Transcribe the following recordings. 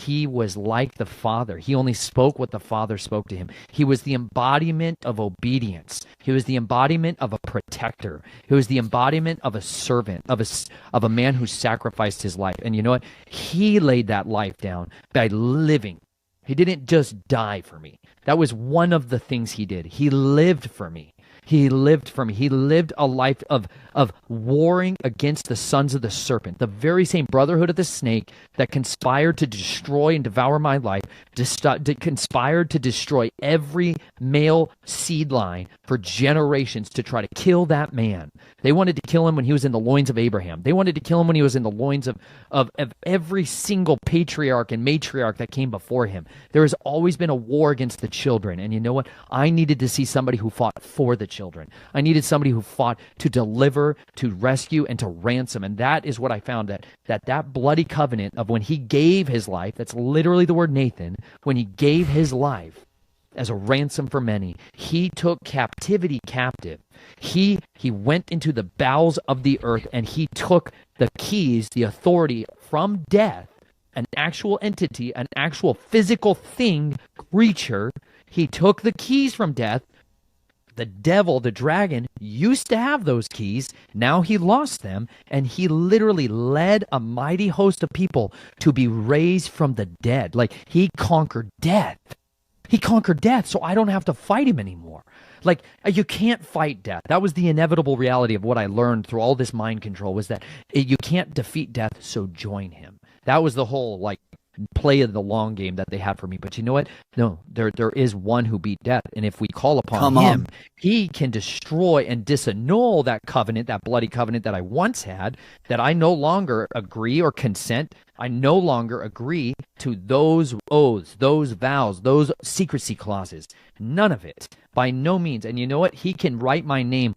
he was like the Father. He only spoke what the Father spoke to him. He was the embodiment of obedience. He was the embodiment of a protector. He was the embodiment of a servant, of a man who sacrificed his life. And you know what? He laid that life down by living. He didn't just die for me. That was one of the things he did. He lived for me. He lived for me. He lived a life of warring against the sons of the serpent, the very same brotherhood of the snake that conspired to destroy and devour my life, conspired to destroy every male seed line for generations to try to kill that man. They wanted to kill him when he was in the loins of Abraham. They wanted to kill him when he was in the loins of every single patriarch and matriarch that came before him. There has always been a war against the children. And you know what? I needed to see somebody who fought for the children. I needed somebody who fought to deliver, to rescue, and to ransom. And that is what I found, that bloody covenant of when he gave his life, that's literally the word Nathan, when he gave his life as a ransom for many, he took captivity captive. He went into the bowels of the earth, and he took the keys, the authority from death, an actual entity, an actual physical thing, creature. He took the keys from death. The devil, the dragon, used to have those keys. Now he lost them, and he literally led a mighty host of people to be raised from the dead. Like, he conquered death. He conquered death, so I don't have to fight him anymore. Like, you can't fight death. That was the inevitable reality of what I learned through all this mind control, was that you can't defeat death, so join him. That was the whole, like, play of the long game that they had for me. But you know what? No, there is one who beat death. And if we call upon him, he can destroy and disannul that covenant, that bloody covenant that I once had, that I no longer agree or consent. I no longer agree to those oaths, those vows, those secrecy clauses. None of it. By no means. And you know what? He can write my name.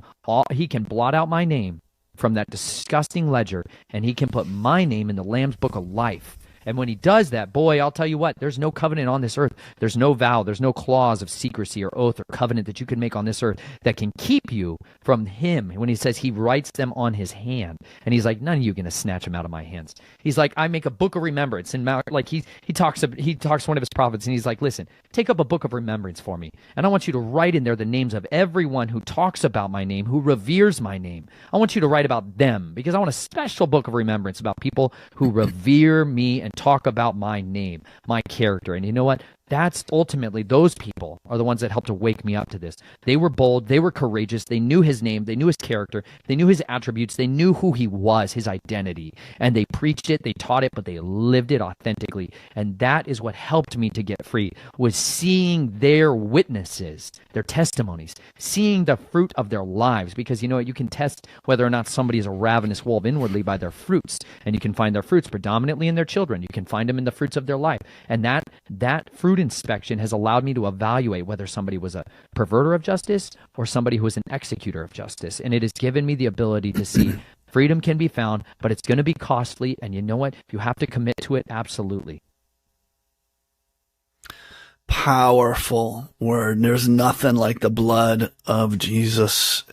He can blot out my name from that disgusting ledger, and he can put my name in the Lamb's Book of Life. And when he does that, boy, I'll tell you what, there's no covenant on this earth. There's no vow. There's no clause of secrecy or oath or covenant that you can make on this earth that can keep you from him. When he says he writes them on his hand, and he's like, none of you are going to snatch them out of my hands. He's like, I make a book of remembrance. And like he talks to one of his prophets, and he's like, listen, take up a book of remembrance for me. And I want you to write in there the names of everyone who talks about my name, who reveres my name. I want you to write about them, because I want a special book of remembrance about people who revere me and talk about my name, my character. And you know what? That's ultimately, those people are the ones that helped to wake me up to this. They were bold. They were courageous. They knew his name. They knew his character. They knew his attributes. They knew who he was, his identity. And they preached it. They taught it, but they lived it authentically. And that is what helped me to get free, was seeing their witnesses, their testimonies, seeing the fruit of their lives. Because you know what? You can test whether or not somebody is a ravenous wolf inwardly by their fruits. And you can find their fruits predominantly in their children. You can find them in the fruits of their life. And that fruit inspection has allowed me to evaluate whether somebody was a perverter of justice or somebody who was an executor of justice. And it has given me the ability to see freedom can be found, but it's going to be costly. And you know what? You have to commit to it. Absolutely. Powerful word. There's nothing like the blood of Jesus.